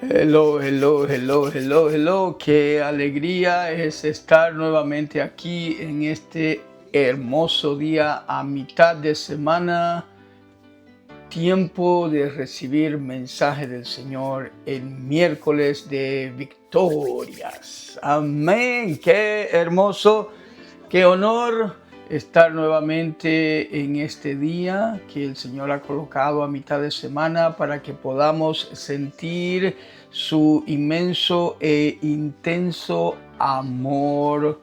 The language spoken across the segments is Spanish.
Hello, hello, hello, hello, hello. Qué alegría es estar nuevamente aquí en este hermoso día a mitad de semana. Tiempo de recibir mensaje del Señor en miércoles de victorias. Amén. Qué hermoso, qué honor estar nuevamente en este día que el Señor ha colocado a mitad de semana para que podamos sentir su inmenso e intenso amor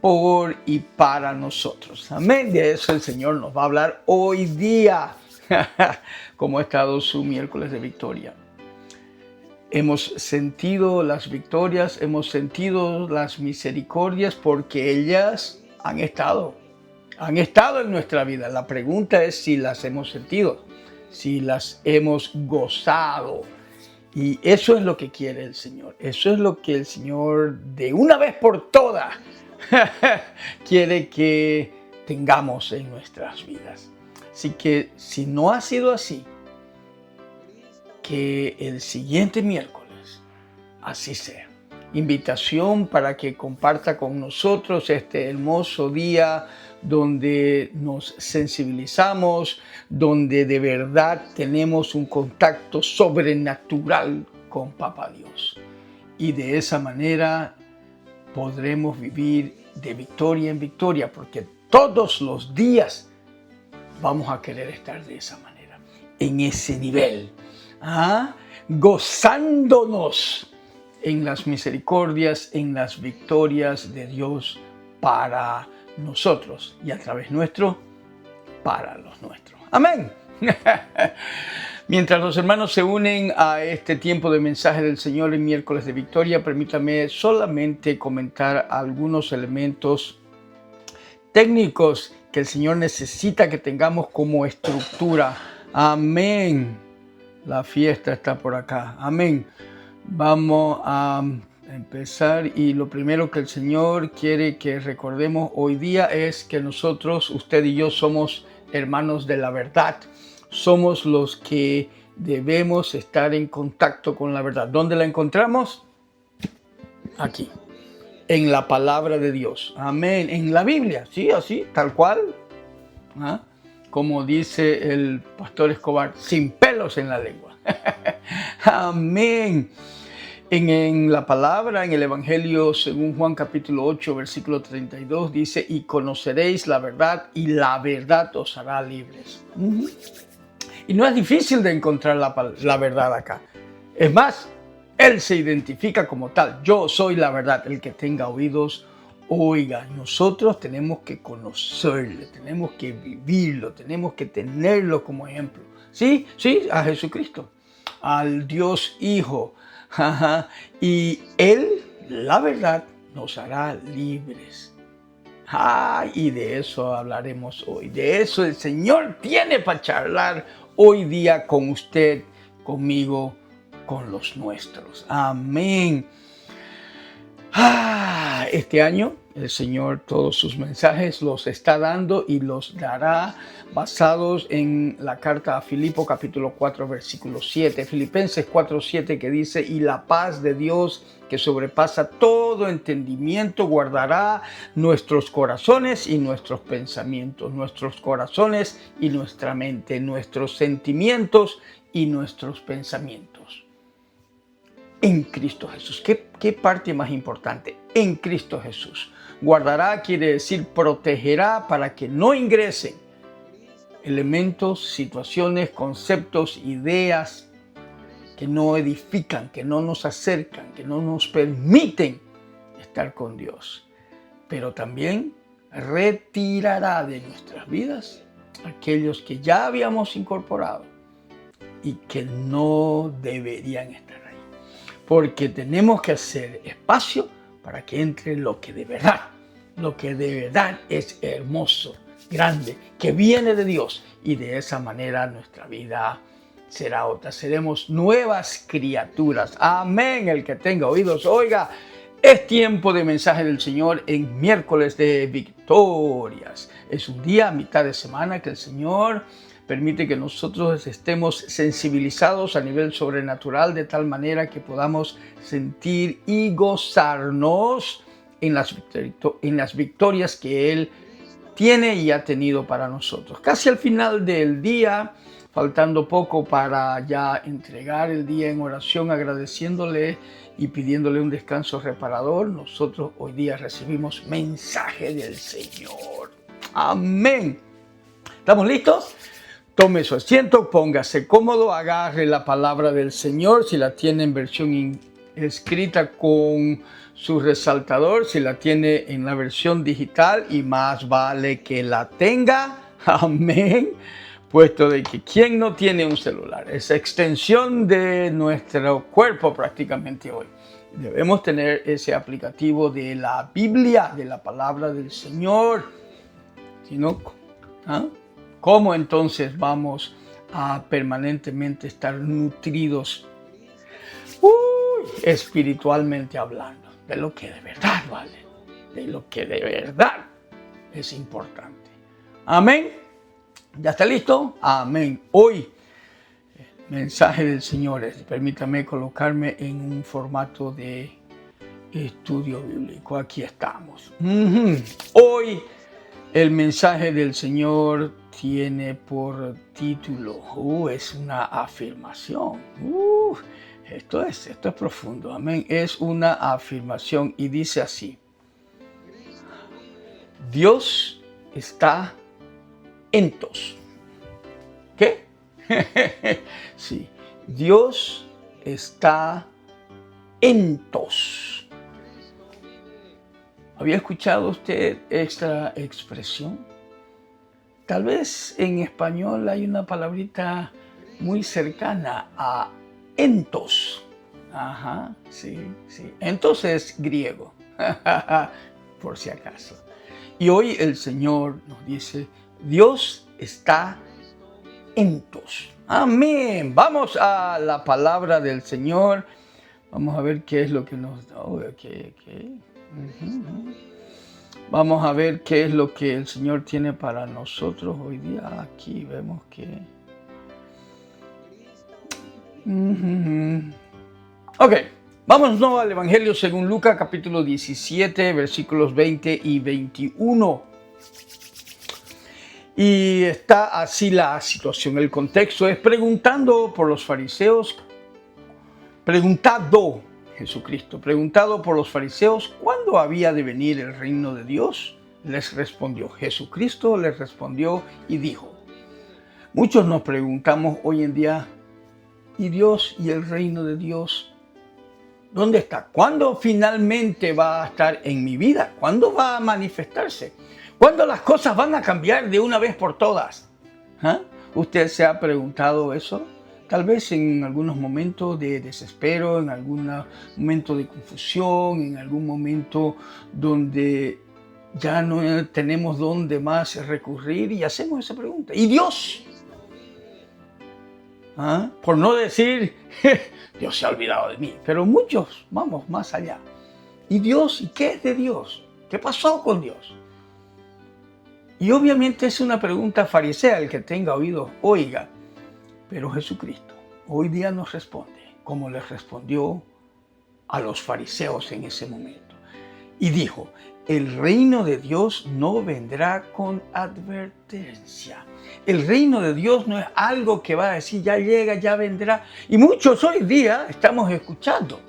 por y para nosotros. Amén. De eso el Señor nos va a hablar hoy día. ¿Cómo ha estado su miércoles de victoria? Hemos sentido las victorias, hemos sentido las misericordias porque ellas han estado en nuestra vida. La pregunta es si las hemos sentido, si las hemos gozado. Y eso es lo que quiere el Señor. Eso es lo que el Señor de una vez por todas quiere que tengamos en nuestras vidas. Así que si no ha sido así, que el siguiente miércoles así sea. Invitación para que comparta con nosotros este hermoso día donde nos sensibilizamos, donde de verdad tenemos un contacto sobrenatural con Papá Dios. Y de esa manera podremos vivir de victoria en victoria, porque todos los días vamos a querer estar de esa manera, en ese nivel, gozándonos en las misericordias, en las victorias de Dios para nosotros y a través nuestro, para los nuestros. Amén. Mientras los hermanos se unen a este tiempo de mensaje del Señor en miércoles de victoria, permítame solamente comentar algunos elementos técnicos que el Señor necesita que tengamos como estructura. Amén. La fiesta está por acá. Amén. Vamos a empezar y lo primero que el Señor quiere que recordemos hoy día es que nosotros, usted y yo, somos hermanos de la verdad. Somos los que debemos estar en contacto con la verdad. ¿Dónde la encontramos? Aquí, en la palabra de Dios. Amén. En la Biblia, sí, así, tal cual. Como dice el pastor Escobar, sin pelos en la lengua. Amén. En la palabra, en el Evangelio según Juan capítulo 8, versículo 32, dice, y conoceréis la verdad y la verdad os hará libres. Y no es difícil de encontrar la verdad acá. Es más, Él se identifica como tal. Yo soy la verdad. El que tenga oídos, oiga. Nosotros tenemos que conocerle, tenemos que vivirlo, tenemos que tenerlo como ejemplo. Sí, a Jesucristo, al Dios Hijo. Y Él, la verdad, nos hará libres. Y de eso hablaremos hoy. De eso el Señor tiene para charlar hoy día con usted, conmigo, con los nuestros. Amén. Este año el Señor todos sus mensajes los está dando y los dará basados en la carta a Filipo capítulo 4 versículo 7. Filipenses 4:7 que dice, y la paz de Dios que sobrepasa todo entendimiento guardará nuestros corazones y nuestros pensamientos, nuestros corazones y nuestra mente, nuestros sentimientos y nuestros pensamientos. En Cristo Jesús. ¿Qué parte más importante? En Cristo Jesús. Guardará quiere decir protegerá para que no ingresen elementos, situaciones, conceptos, ideas que no edifican, que no nos acercan, que no nos permiten estar con Dios. Pero también retirará de nuestras vidas aquellos que ya habíamos incorporado y que no deberían estar ahí. Porque tenemos que hacer espacio para que entre lo que de verdad es hermoso, grande, que viene de Dios. Y de esa manera nuestra vida será otra. Seremos nuevas criaturas. Amén. El que tenga oídos, oiga. Es tiempo de mensaje del Señor en miércoles de victorias. Es un día a mitad de semana que el Señor permite que nosotros estemos sensibilizados a nivel sobrenatural de tal manera que podamos sentir y gozarnos en las victorias que Él tiene y ha tenido para nosotros. Casi al final del día, faltando poco para ya entregar el día en oración, agradeciéndole y pidiéndole un descanso reparador, nosotros hoy día recibimos mensaje del Señor. Amén. ¿Estamos listos? Tome su asiento, póngase cómodo, agarre la palabra del Señor, si la tiene en versión escrita con su resaltador, si la tiene en la versión digital, y más vale que la tenga. Amén. Puesto de que ¿quién no tiene un celular? Es extensión de nuestro cuerpo prácticamente hoy. Debemos tener ese aplicativo de la Biblia, de la palabra del Señor. Si no, ¿cómo entonces vamos a permanentemente estar nutridos espiritualmente hablando? De lo que de verdad vale, de lo que de verdad es importante. Amén. ¿Ya está listo? Amén. Hoy, mensaje del Señor. Permítame colocarme en un formato de estudio bíblico. Aquí estamos. Hoy, el mensaje del Señor tiene por título, es una afirmación. Esto es profundo. Amén. Es una afirmación y dice así: Dios está entos. ¿Qué? Sí, Dios está entos. ¿Había escuchado usted esta expresión? Tal vez en español hay una palabrita muy cercana a entos. Ajá, sí. Entos es griego, por si acaso. Y hoy el Señor nos dice, Dios está entos. Amén. Vamos a la palabra del Señor. Vamos a ver qué es lo que nos da. Vamos a ver qué es lo que el Señor tiene para nosotros hoy día. Aquí vemos que... Ok, vamos nuevo al Evangelio según Lucas, capítulo 17, versículos 20 y 21. Y está así la situación. El contexto es preguntado por los fariseos, preguntado por los fariseos, ¿cuándo había de venir el reino de Dios? Les respondió. Jesucristo les respondió y dijo. Muchos nos preguntamos hoy en día, ¿y Dios y el reino de Dios? ¿Dónde está? ¿Cuándo finalmente va a estar en mi vida? ¿Cuándo va a manifestarse? ¿Cuándo las cosas van a cambiar de una vez por todas? ¿Usted se ha preguntado eso? Tal vez en algunos momentos de desespero, en algún momento de confusión, en algún momento donde ya no tenemos dónde más recurrir y hacemos esa pregunta. ¿Y Dios? Por no decir, Dios se ha olvidado de mí. Pero muchos vamos más allá. ¿Y Dios? ¿Y qué es de Dios? ¿Qué pasó con Dios? Y obviamente es una pregunta farisea, el que tenga oídos, oiga. Pero Jesucristo hoy día nos responde, como les respondió a los fariseos en ese momento. Y dijo, el reino de Dios no vendrá con advertencia. El reino de Dios no es algo que va a decir, ya llega, ya vendrá. Y muchos hoy día estamos escuchando.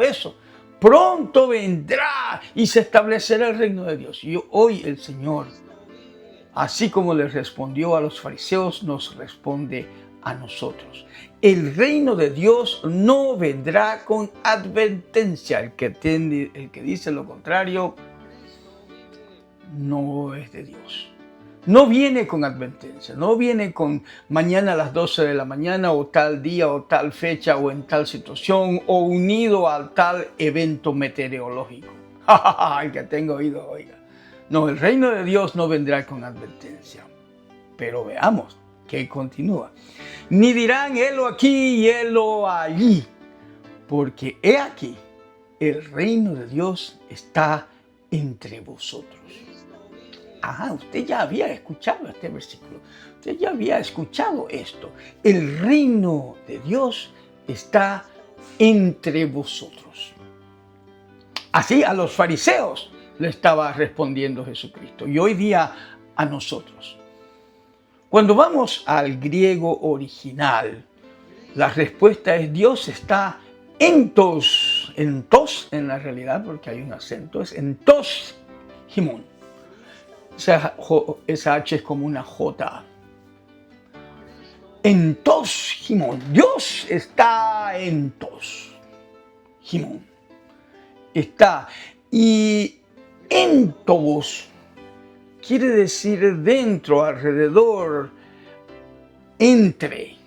Eso. Pronto vendrá y se establecerá el reino de Dios. Y hoy el Señor, así como le respondió a los fariseos, nos responde a nosotros. El reino de Dios no vendrá con advertencia. El que dice lo contrario no es de Dios. No viene con advertencia, no viene con mañana a las 12 de la mañana o tal día o tal fecha o en tal situación o unido a tal evento meteorológico. El que tenga oído, oiga. No, el reino de Dios no vendrá con advertencia. Pero veamos que continúa. Ni dirán, helo aquí y helo allí, porque he aquí, el reino de Dios está entre vosotros. usted ya había escuchado este versículo. Usted ya había escuchado esto. El reino de Dios está entre vosotros. Así a los fariseos le estaba respondiendo Jesucristo. Y hoy día a nosotros. Cuando vamos al griego original, la respuesta es Dios está entos. Entos en la realidad, porque hay un acento, es entos himón. Esa H es como una J. Entos himón. Dios está entos himón. Está. Y entos quiere decir dentro, alrededor, entre.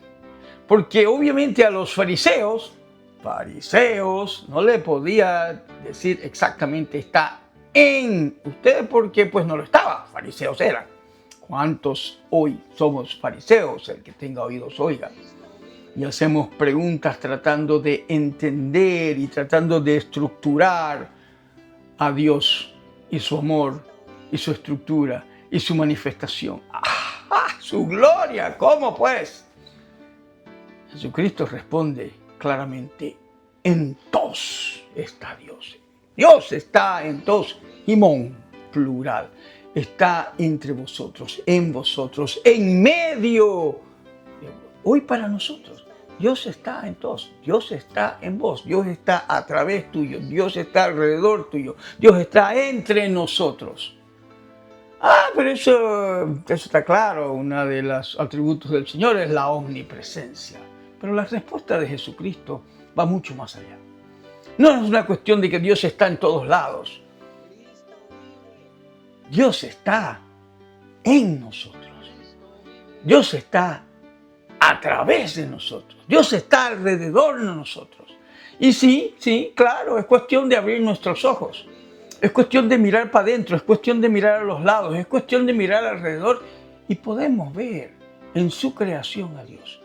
Porque obviamente a los fariseos no le podía decir exactamente está en usted, porque pues no lo estaba, fariseos eran. ¿Cuántos hoy somos fariseos? El que tenga oídos oiga. Y hacemos preguntas tratando de entender y tratando de estructurar a Dios y su amor y su estructura y su manifestación. ¡Su gloria! ¿Cómo pues? Jesucristo responde claramente, en todos está Dios. Dios está en todos, himón, plural. Está entre vosotros, en medio. Hoy para nosotros, Dios está en todos. Dios está en vos. Dios está a través tuyo. Dios está alrededor tuyo. Dios está entre nosotros. Pero eso está claro. Uno de los atributos del Señor es la omnipresencia. Pero la respuesta de Jesucristo va mucho más allá. No es una cuestión de que Dios está en todos lados. Dios está en nosotros. Dios está a través de nosotros. Dios está alrededor de nosotros. Y sí, claro, es cuestión de abrir nuestros ojos. Es cuestión de mirar para adentro, es cuestión de mirar a los lados, es cuestión de mirar alrededor y podemos ver en su creación a Dios.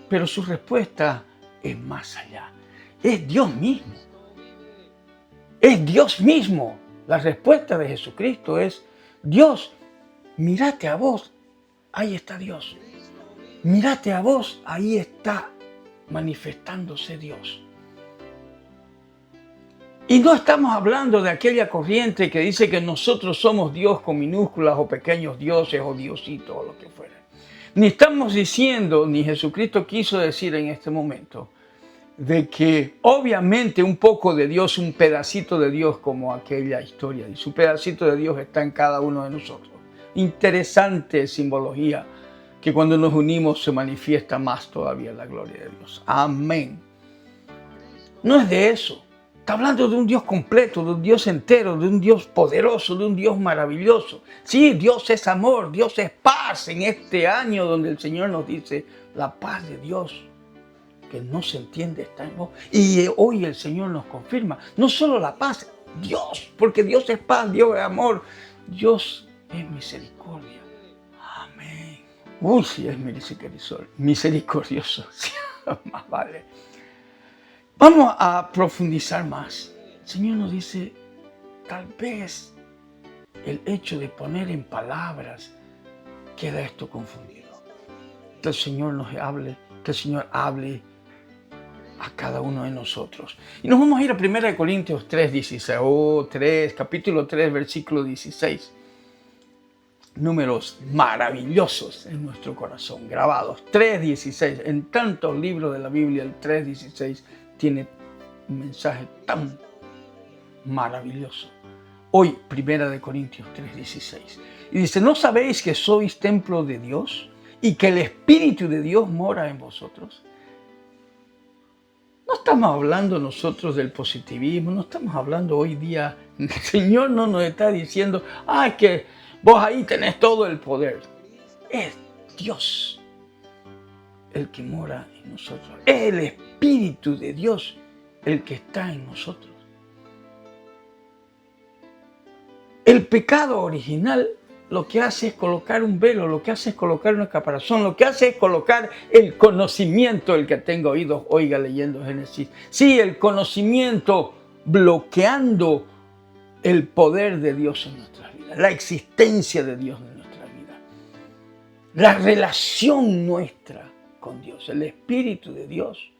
Pero su respuesta es más allá. Es Dios mismo. Es Dios mismo. La respuesta de Jesucristo es Dios, mírate a vos, ahí está Dios. Mírate a vos, ahí está manifestándose Dios. Y no estamos hablando de aquella corriente que dice que nosotros somos Dios con minúsculas o pequeños dioses o diositos o lo que fuera. Ni estamos diciendo, ni Jesucristo quiso decir en este momento, de que obviamente un poco de Dios, un pedacito de Dios como aquella historia, y su pedacito de Dios está en cada uno de nosotros. Interesante simbología que cuando nos unimos se manifiesta más todavía la gloria de Dios. Amén. No es de eso. Está hablando de un Dios completo, de un Dios entero, de un Dios poderoso, de un Dios maravilloso. Sí, Dios es amor, Dios es paz en este año donde el Señor nos dice la paz de Dios que no se entiende está en vos. Y hoy el Señor nos confirma, no solo la paz, Dios, porque Dios es paz, Dios es amor, Dios es misericordia. Amén. Sí es misericordioso. Más vale. Vamos a profundizar más. El Señor nos dice, tal vez el hecho de poner en palabras queda esto confundido. Que el Señor nos hable, que el Señor hable a cada uno de nosotros. Y nos vamos a ir a 1 Corintios 3:16. Capítulo 3, versículo 16. Números maravillosos en nuestro corazón, grabados. 3:16. En tantos libros de la Biblia, el 3:16 tiene un mensaje tan maravilloso. Hoy, 1 Corintios 3:16. Y dice, ¿no sabéis que sois templo de Dios y que el Espíritu de Dios mora en vosotros? No estamos hablando nosotros del positivismo, no estamos hablando hoy día, el Señor no nos está diciendo, que vos ahí tenés todo el poder. Es Dios el que mora en nosotros. Es el Espíritu de Dios el que está en nosotros. El pecado original lo que hace es colocar un velo, lo que hace es colocar una caparazón, lo que hace es colocar el conocimiento, el que tenga oídos, oiga leyendo Génesis. Sí, el conocimiento bloqueando el poder de Dios en nuestras vidas. vida, la existencia de Dios en nuestra vida, la relación nuestra con Dios, el Espíritu de Dios.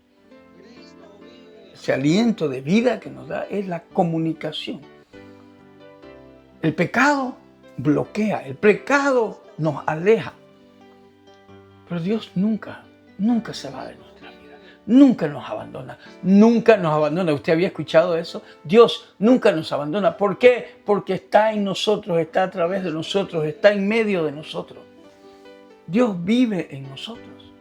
Ese aliento de vida que nos da es la comunicación. El pecado bloquea, el pecado nos aleja. Pero Dios nunca se va de nuestra vida. Nunca nos abandona. Nunca nos abandona. ¿Usted había escuchado eso? Dios nunca nos abandona. ¿Por qué? Porque está en nosotros, está a través de nosotros, está en medio de nosotros. Dios vive en nosotros.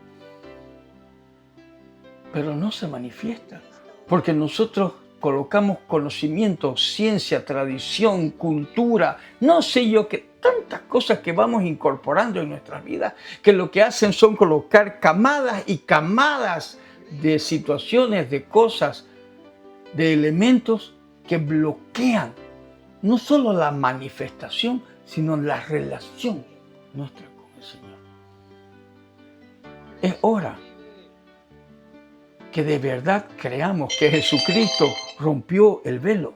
Pero no se manifiesta. Porque nosotros colocamos conocimiento, ciencia, tradición, cultura, no sé yo qué, tantas cosas que vamos incorporando en nuestras vidas, que lo que hacen son colocar camadas y camadas de situaciones, de cosas, de elementos que bloquean no solo la manifestación, sino la relación nuestra con el Señor. Es hora que de verdad creamos que Jesucristo rompió el velo,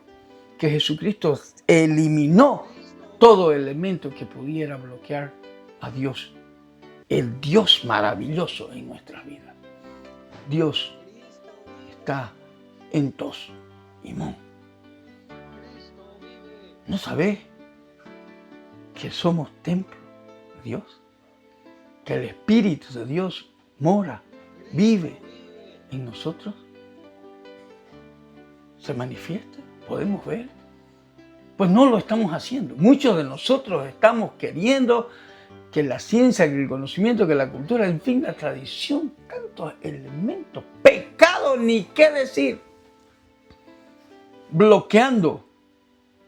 que Jesucristo eliminó todo elemento que pudiera bloquear a Dios, el Dios maravilloso en nuestras vidas. Dios está en tos y mon. ¿No sabés que somos templo de Dios? Que el Espíritu de Dios mora, vive en nosotros, se manifiesta, podemos ver. Pues no lo estamos haciendo. Muchos de nosotros estamos queriendo que la ciencia, que el conocimiento, que la cultura, en fin, la tradición, tantos elementos, pecado, ni qué decir, bloqueando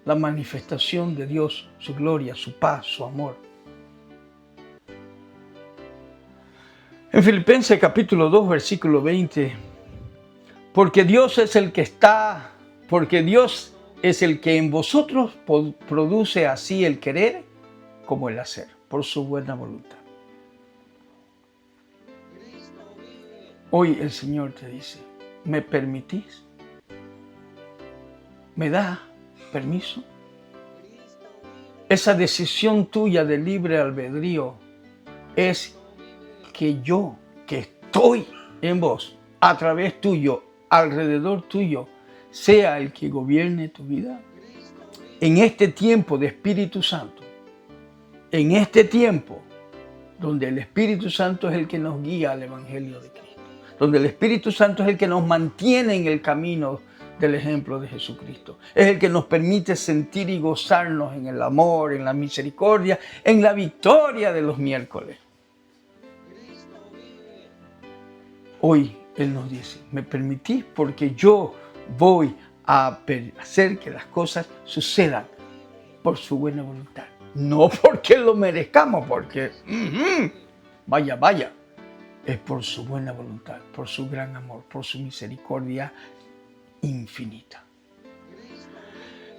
la manifestación de Dios, su gloria, su paz, su amor. En Filipenses capítulo 2, versículo 20, porque Dios es el que en vosotros produce así el querer como el hacer, por su buena voluntad. Hoy el Señor te dice, ¿me permitís? ¿Me da permiso? Esa decisión tuya de libre albedrío es que yo, que estoy en vos, a través tuyo, alrededor tuyo, sea el que gobierne tu vida. En este tiempo de Espíritu Santo, en este tiempo donde el Espíritu Santo es el que nos guía al Evangelio de Cristo, donde el Espíritu Santo es el que nos mantiene en el camino del ejemplo de Jesucristo, es el que nos permite sentir y gozarnos en el amor, en la misericordia, en la victoria de los miércoles. Hoy Él nos dice, ¿me permitís? Porque yo voy a hacer que las cosas sucedan por su buena voluntad. No porque lo merezcamos, porque vaya, es por su buena voluntad, por su gran amor, por su misericordia infinita.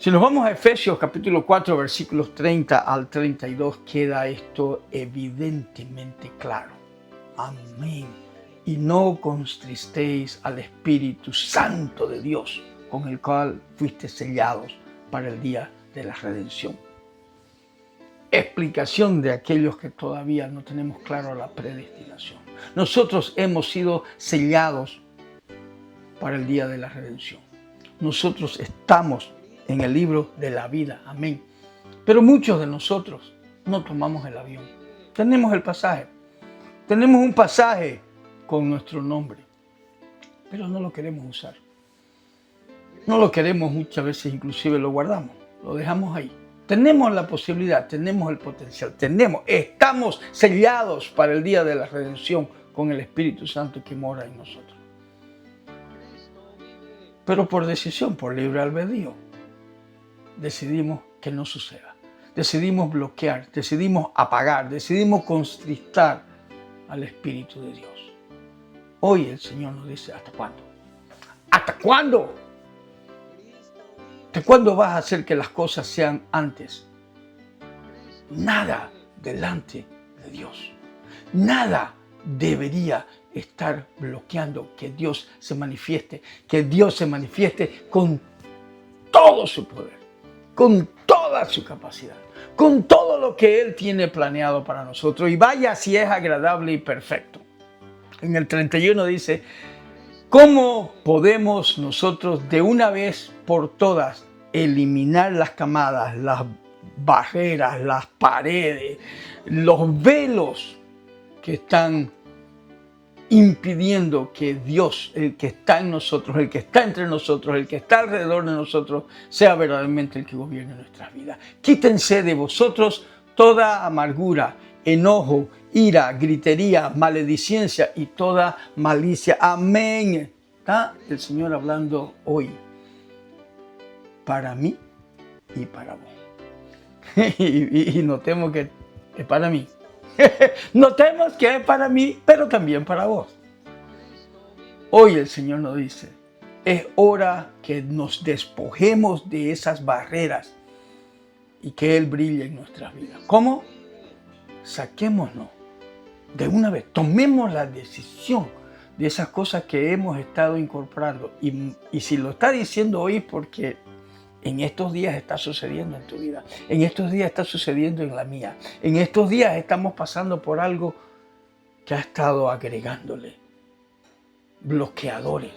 Si nos vamos a Efesios capítulo 4, versículos 30 al 32, queda esto evidentemente claro. Amén. Y no contristéis al Espíritu Santo de Dios, con el cual fuiste sellados para el día de la redención. Explicación de aquellos que todavía no tenemos claro la predestinación. Nosotros hemos sido sellados para el día de la redención. Nosotros estamos en el libro de la vida. Amén. Pero muchos de nosotros no tomamos el avión. Tenemos el pasaje. Tenemos un pasaje con nuestro nombre, pero no lo queremos usar. No lo queremos, muchas veces inclusive lo guardamos, lo dejamos ahí. Tenemos la posibilidad, tenemos el potencial, estamos sellados para el día de la redención con el Espíritu Santo que mora en nosotros. Pero por decisión, por libre albedrío, decidimos que no suceda. Decidimos bloquear, decidimos apagar, decidimos constristar al Espíritu de Dios. Hoy el Señor nos dice, ¿hasta cuándo? ¿Hasta cuándo? ¿Hasta cuándo vas a hacer que las cosas sean antes? Nada delante de Dios. Nada debería estar bloqueando que Dios se manifieste con todo su poder, con toda toda su capacidad, con todo lo que Él tiene planeado para nosotros. Y vaya si es agradable y perfecto. En el 31 dice, ¿cómo podemos nosotros de una vez por todas eliminar las camadas, las barreras, las paredes, los velos que están impidiendo que Dios, el que está en nosotros, el que está entre nosotros, el que está alrededor de nosotros, sea verdaderamente el que gobierne nuestras vidas? Quítense de vosotros toda amargura, enojo, ira, gritería, maledicencia y toda malicia. Amén. Está el Señor hablando hoy para mí y para vos. y notemos que es para mí. Notemos que es para mí, pero también para vos. Hoy el Señor nos dice, es hora que nos despojemos de esas barreras y que Él brille en nuestras vidas. ¿Cómo? Saquémonos de una vez, tomemos la decisión de esas cosas que hemos estado incorporando. Y si lo está diciendo hoy es porque en estos días está sucediendo en tu vida. En estos días está sucediendo en la mía. En estos días estamos pasando por algo que ha estado agregándole bloqueadores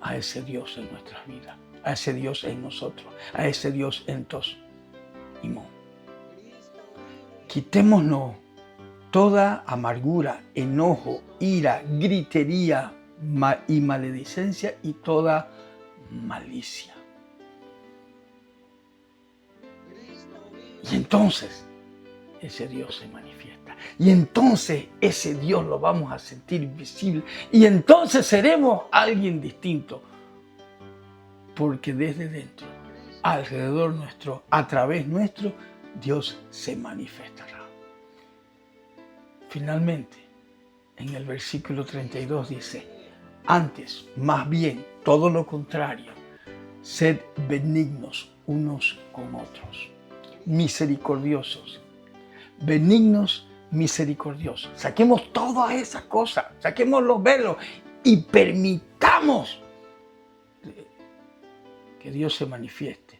a ese Dios en nuestras vidas, a ese Dios en nosotros, a ese Dios en tos y mo. Quitémonos toda amargura, enojo, ira, gritería y maledicencia y toda malicia. Y entonces ese Dios se manifiesta. Y entonces ese Dios lo vamos a sentir visible. Y entonces seremos alguien distinto. Porque desde dentro, alrededor nuestro, a través nuestro, Dios se manifestará. Finalmente, en el versículo 32 dice, antes, más bien, todo lo contrario, sed benignos unos con otros, misericordiosos, benignos, misericordiosos. Saquemos todas esas cosas, saquemos los velos y permitamos que Dios se manifieste.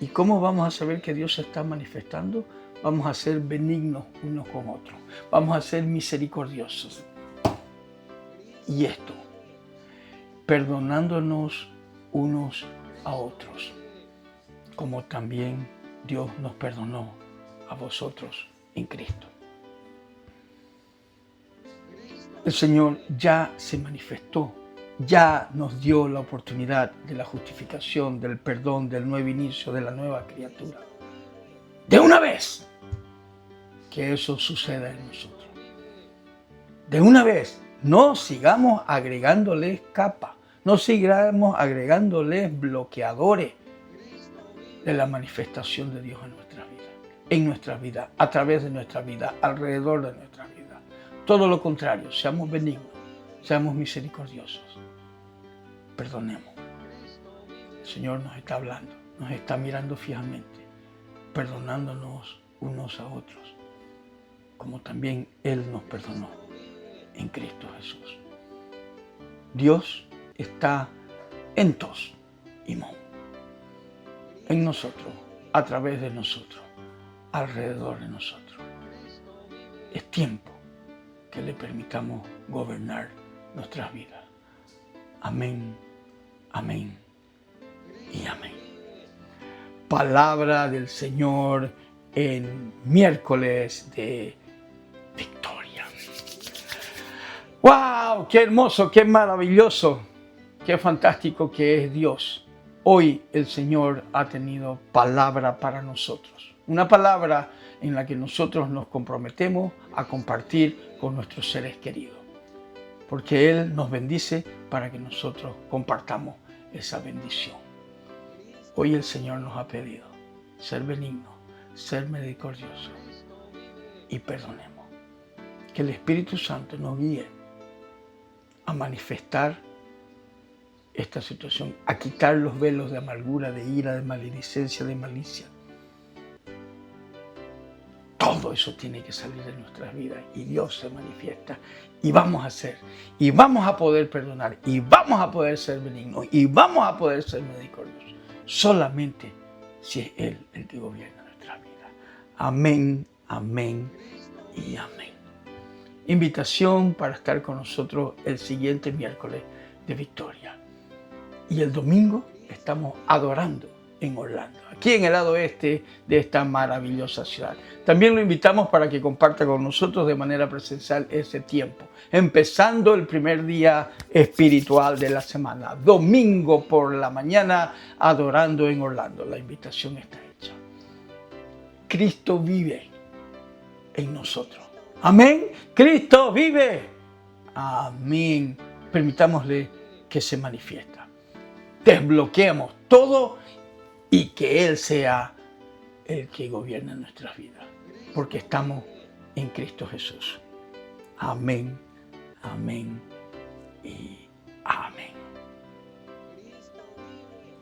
¿Y cómo vamos a saber que Dios se está manifestando? Vamos a ser benignos unos con otros, vamos a ser misericordiosos. Y esto, perdonándonos unos a otros, como también Dios nos perdonó a vosotros en Cristo. El Señor ya se manifestó, ya nos dio la oportunidad de la justificación, del perdón, del nuevo inicio, de la nueva criatura. De una vez que eso suceda en nosotros. De una vez, no sigamos agregándoles capas, no sigamos agregándoles bloqueadores de la manifestación de Dios en nuestras vidas, a través de nuestra vida, alrededor de nuestra vida. Todo lo contrario, seamos benignos, seamos misericordiosos, perdonemos. El Señor nos está hablando, nos está mirando fijamente, perdonándonos unos a otros, como también Él nos perdonó en Cristo Jesús. Dios está en tos y mo, en nosotros, a través de nosotros, alrededor de nosotros. Es tiempo que le permitamos gobernar nuestras vidas. Amén, amén y amén. Palabra del Señor en miércoles de victoria. ¡Wow! ¡Qué hermoso, qué maravilloso, qué fantástico que es Dios! Hoy el Señor ha tenido palabra para nosotros. Una palabra en la que nosotros nos comprometemos a compartir con nuestros seres queridos. Porque Él nos bendice para que nosotros compartamos esa bendición. Hoy el Señor nos ha pedido ser benignos, ser misericordiosos y perdonemos. Que el Espíritu Santo nos guíe a manifestar esta situación, a quitar los velos de amargura, de ira, de maledicencia, de malicia. Todo eso tiene que salir de nuestras vidas y Dios se manifiesta y vamos a ser, y vamos a poder perdonar, y vamos a poder ser benignos, y vamos a poder ser misericordiosos. Solamente si es Él el que gobierna nuestra vida. Amén, amén y amén. Invitación para estar con nosotros el siguiente miércoles de Victoria. Y el domingo estamos adorando en Orlando, aquí en el lado oeste de esta maravillosa ciudad. También lo invitamos para que comparta con nosotros de manera presencial ese tiempo, empezando el primer día espiritual de la semana, domingo por la mañana, adorando en Orlando. La invitación está hecha. Cristo vive en nosotros. Amén. Cristo vive. Amén. Permitámosle que se manifiesta. Desbloqueemos todo y que Él sea el que gobierna nuestras vidas, porque estamos en Cristo Jesús. Amén, amén y amén.